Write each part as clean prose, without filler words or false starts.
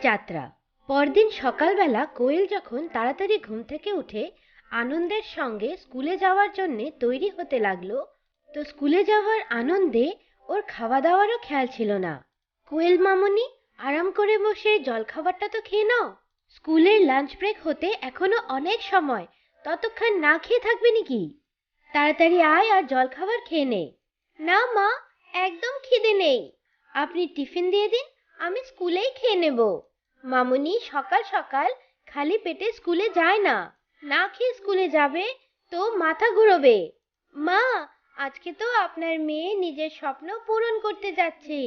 যাত্রা। পরদিন সকালবেলা কোয়েল যখন তাড়াতাড়ি ঘুম থেকে উঠে আনন্দের সঙ্গে স্কুলে যাওয়ার জন্য তৈরি হতে লাগলো, তো স্কুলে যাওয়ার আনন্দে ওর খাওয়া দাওয়ারও খেয়াল ছিল না। কোয়েল মামুনি, আরাম করে বসে জলখাবারটা তো খেয়ে নাও। স্কুলের লাঞ্চ ব্রেক হতে এখনো অনেক সময়, ততক্ষণ না খেয়ে থাকবে নাকি? তাড়াতাড়ি আয় আর জলখাবার খেয়ে নে। না মা, একদম খিদে নেই। আপনি টিফিন দিয়ে দিন, আমি স্কুলেই খেয়ে নেব। মামুনি সকাল সকাল খালি পেটে স্কুলে যায় না, না খেয়ে স্কুলে যাবে তো মাথা ঘুরবে। মা, আজকে তো আপনার মেয়ে নিজের স্বপ্ন পূরণ করতে যাচ্ছে,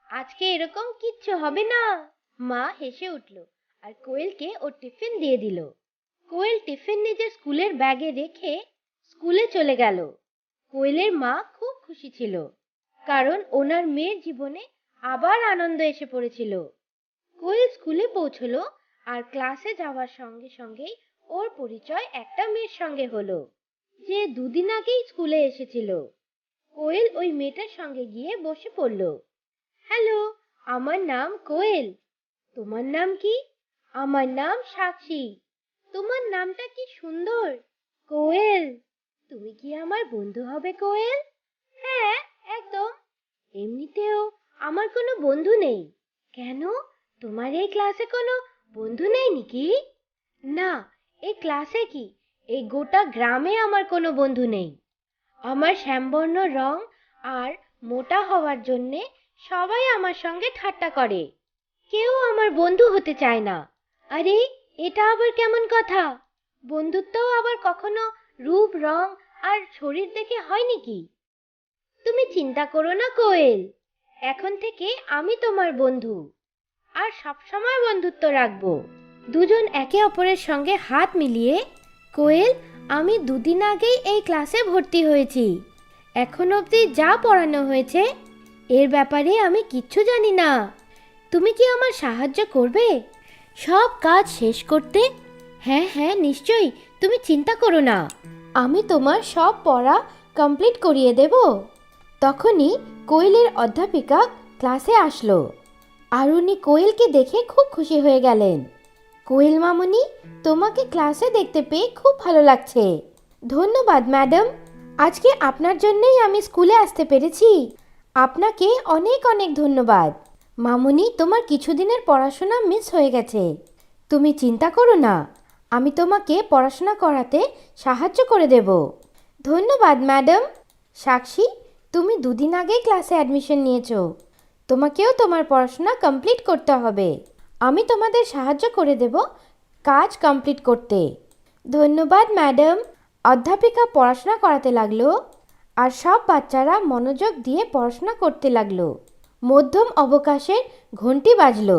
আজকে এরকম কিচ্ছু হবে না। মা হেসে উঠল আর কোয়েলকে ওর টিফিন দিয়ে দিল। কোয়েল টিফিন নিজের স্কুলের ব্যাগে রেখে স্কুলে চলে গেল। কোয়েলের মা খুব খুশি ছিল, কারণ ওনার মেয়ের জীবনে আবার আনন্দ এসে পড়েছিল। কোয়েল স্কুলে পৌঁছলো আর ক্লাসে যাওয়ার সঙ্গে সঙ্গেই ওর পরিচয় একটা মেয়ের সঙ্গে হলো, যে দুদিন আগেই স্কুলে এসেছিল। কোয়েল ওই মেয়েটার সঙ্গে গিয়ে বসে পড়ল। হ্যালো, আমার নাম কোয়েল। তোমার নাম কি? আমার নাম সাক্ষী। তোমার নামটা কি সুন্দর, কোয়েল। তুমি কি আমার বন্ধু হবে কোয়েল? হ্যাঁ, একদম। এমনিতেও আমার কোনো বন্ধু নেই। কেন, তোমার এই ক্লাসে কোনো বন্ধু নেই নাকি? না, এই ক্লাসে কি, এই গোটা গ্রামে আমার কোনো বন্ধু নেই। আমার শ্যামবর্ণ রং আর মোটা হওয়ার জন্যে সবাই আমার সঙ্গে ঠাট্টা করে, কেউ আমার বন্ধু হতে চায় না। আরে, এটা আবার কেমন কথা? বন্ধুত্বও আবার কখনো রূপ রং আর শরীর দেখে হয় নাকি? তুমি চিন্তা করো না কোয়েল, এখন থেকে আমি তোমার বন্ধু, আর সবসময় বন্ধুত্ব রাখবো। দুজন একে অপরের সঙ্গে হাত মিলিয়ে, কোয়েল, আমি দুদিন আগেই এই ক্লাসে ভর্তি হয়েছি। এখন অবধি যা পড়ানো হয়েছে এর ব্যাপারে আমি কিচ্ছু জানি না। তুমি কি আমার সাহায্য করবে সব কাজ শেষ করতে? হ্যাঁ হ্যাঁ, নিশ্চয়ই, তুমি চিন্তা করো না, আমি তোমার সব পড়া কমপ্লিট করিয়ে দেব। তখনই কোয়েলের অধ্যাপিকা ক্লাসে আসলো, আর উনি কোয়েলকে দেখে খুব খুশি হয়ে গেলেন। কোয়েল মামুনি, তোমাকে ক্লাসে দেখতে পেয়ে খুব ভালো লাগছে। ধন্যবাদ ম্যাডাম, আজকে আপনার জন্যই আমি স্কুলে আসতে পেরেছি। আপনাকে অনেক অনেক ধন্যবাদ। মামুনি, তোমার কিছুদিনের পড়াশোনা মিস হয়ে গেছে, তুমি চিন্তা করো না, আমি তোমাকে পড়াশোনা করাতে সাহায্য করে দেব। ধন্যবাদ ম্যাডাম। সাক্ষী, তুমি দুদিন আগেই ক্লাসে অ্যাডমিশন নিয়েছো, তোমাকেও তোমার পড়াশোনা কমপ্লিট করতে হবে। আমি তোমাদের সাহায্য করে দেব কাজ কমপ্লিট করতে। ধন্যবাদ ম্যাডাম। অধ্যাপিকা পড়াশোনা করাতে লাগলো, আর সব বাচ্চারা মনোযোগ দিয়ে পড়াশোনা করতে লাগলো। মধ্যম অবকাশের ঘন্টি বাজলো,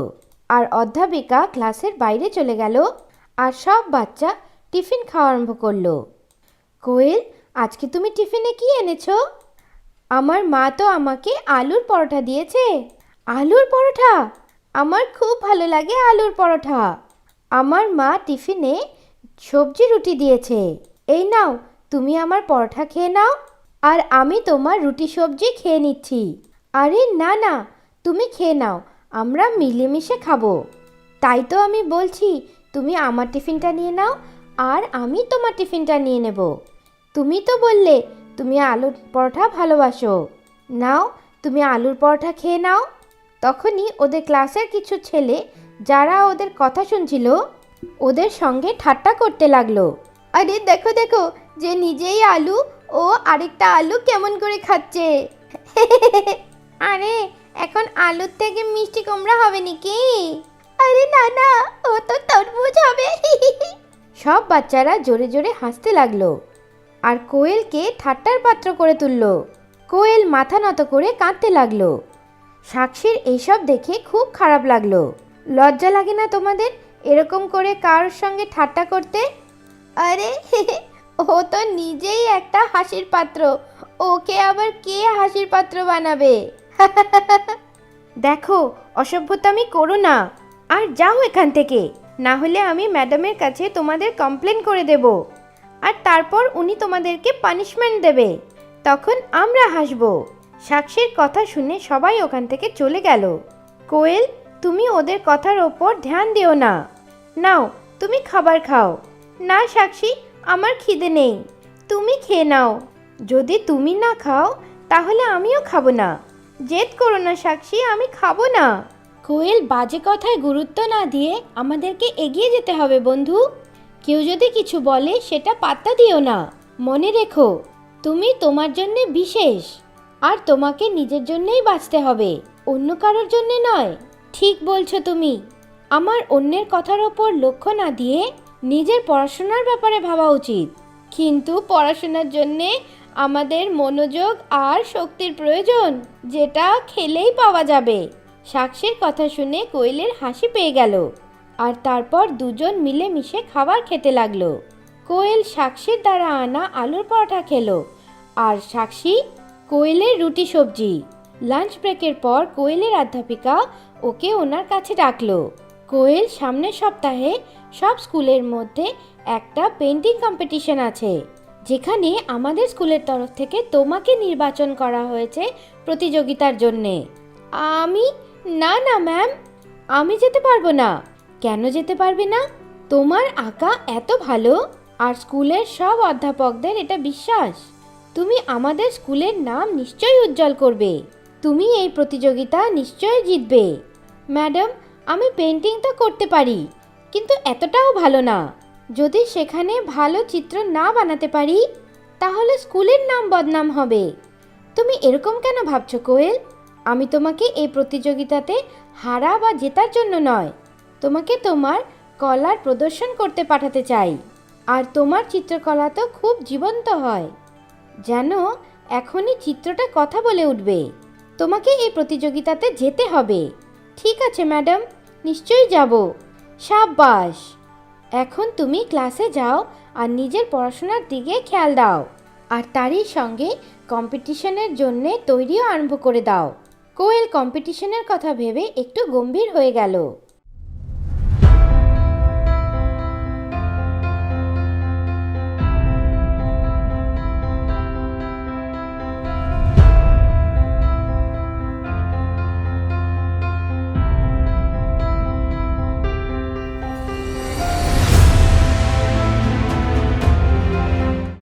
আর অধ্যাপিকা ক্লাসের বাইরে চলে গেল, আর সব বাচ্চা টিফিন খাওয়া আরম্ভ করলো। কোয়েল, আজকে তুমি টিফিনে কি এনেছো? আমার মা তো আমাকে আলুর পরোটা দিয়েছে। আলুর পরোটা? আমার খুব ভালো লাগে আলুর পরোটা। আমার মা টিফিনে সবজি রুটি দিয়েছে। এই নাও, তুমি আমার পরোটা খেয়ে নাও, আর আমি তোমার রুটি সবজি খেয়ে নিচ্ছি। আরে না না, তুমি খেয়ে নাও, আমরা মিলেমিশে খাবো। তাই তো আমি বলছি, তুমি আমার টিফিনটা নিয়ে নাও, আর আমি তোমার টিফিনটা নিয়ে নেব। তুমি তো বললে তুমি আলুর পরোটা ভালোবাসো। নাও, তুমি আলুর পরোটা খেয়ে নাও। তখনই ওদের ক্লাসের কিছু ছেলে, যারা ওদের কথা শুনছিল, ওদের সঙ্গে ঠাট্টা করতে লাগলো। আরে দেখো দেখো, যে নিজেই আলু, ও আরেকটা আলু কেমন করে খাচ্ছে। আরে, এখন আলুর থেকে মিষ্টি কুমড়া হবে নাকি? আরে না না, ও তো তরমুজ হবে। সব বাচ্চারা জোরে জোরে হাসতে লাগলো, আর কোয়েলকে ঠাট্টার পাত্র করে তুলল। কোয়েল মাথা নত করে কাঁদতে লাগলো। সাক্ষীর এইসব দেখে খুব খারাপ লাগলো। লজ্জা লাগে না তোমাদের এরকম করে কারোর সঙ্গে ঠাট্টা করতে? আরে ও তো নিজেই একটা হাসির পাত্র, ওকে আবার কে হাসির পাত্র বানাবে? দেখো, অসভ্যতামি করো না, আর যাও এখান থেকে, না হলে আমি ম্যাডামের কাছে তোমাদের কমপ্লেন করে দেব, আর তারপর উনি তোমাদেরকে পানিশমেন্ট দেবে, তখন আমরা হাসবো। সাক্ষীর কথা শুনে সবাই ওখান থেকে চলে গেল। কোয়েল, তুমি ওদের কথার ওপর ধ্যান দিও না। নাও, তুমি খাবার খাও। না সাক্ষী, আমার খিদে নেই, তুমি খেয়ে নাও। যদি তুমি না খাও তাহলে আমিও খাবো না। জেদ করো না সাক্ষী, আমি খাবো না। কোয়েল বাজে কথায় গুরুত্ব না দিয়ে আমাদেরকে এগিয়ে যেতে হবে বন্ধু। কেউ যদি কিছু বলে সেটা পাত্তা দিও না। মনে রেখো, তুমি তোমার জন্য বিশেষ, আর তোমাকে নিজের জন্যই বাঁচতে হবে, অন্য কারোর জন্য নয়। ঠিক বলছো তুমি। আমার অন্যের কথার ওপর লক্ষ্য না দিয়ে নিজের পড়াশোনার ব্যাপারে ভাবা উচিত। কিন্তু পড়াশোনার জন্যে আমাদের মনোযোগ আর শক্তির প্রয়োজন, যেটা খেলেই পাওয়া যাবে। সাক্ষীর কথা শুনে কোয়েলের হাসি পেয়ে গেল, আর তারপর দুজন মিলে মিশে খাবার খেতে লাগলো। কোয়েল সাক্ষীর দ্বারা আনা আলুর পরোটা খেলো, আর সাক্ষী কোয়েলের রুটি সবজি। লাঞ্চ ব্রেকের পর কোয়েলের অধ্যাপিকা ওকে ওনার কাছে ডাকলো। কোয়েল, সামনের সপ্তাহে সব স্কুলের মধ্যে একটা পেন্টিং কম্পিটিশন আছে, যেখানে আমাদের স্কুলের তরফ থেকে তোমাকে নির্বাচন করা হয়েছে প্রতিযোগিতার জন্যে। আমি? না না ম্যাম, আমি যেতে পারবো না। কেন যেতে পারবে না? তোমার আঁকা এত ভালো, আর স্কুলের সব অধ্যাপকদের এটা বিশ্বাস। তুমি আমাদের স্কুলের নাম নিশ্চয়ই উজ্জ্বল করবে। তুমি এই প্রতিযোগিতা নিশ্চয়ই জিতবে। ম্যাডাম, আমি পেন্টিং তো করতে পারি, কিন্তু এতটাও ভালো না। যদি সেখানে ভালো চিত্র না বানাতে পারি তাহলে স্কুলের নাম বদনাম হবে। তুমি এরকম কেন ভাবছো কোয়েল? আমি তোমাকে এই প্রতিযোগিতাতে হারা বা জেতার জন্য নয়, তোমাকে তোমার কলার প্রদর্শন করতে পাঠাতে চাই। আর তোমার চিত্রকলা তো খুব জীবন্ত হয়, যেন এখনই চিত্রটা কথা বলে উঠবে। তোমাকে এই প্রতিযোগিতাতে যেতে হবে। ঠিক আছে ম্যাডাম, নিশ্চয়ই যাব। সাব্বাস। এখন তুমি ক্লাসে যাও আর নিজের পড়াশোনার দিকে খেয়াল দাও, আর তারই সঙ্গে কম্পিটিশনের জন্য তৈরিও আরম্ভ করে দাও। কোয়েল কম্পিটিশনের কথা ভেবে একটু গম্ভীর হয়ে গেল।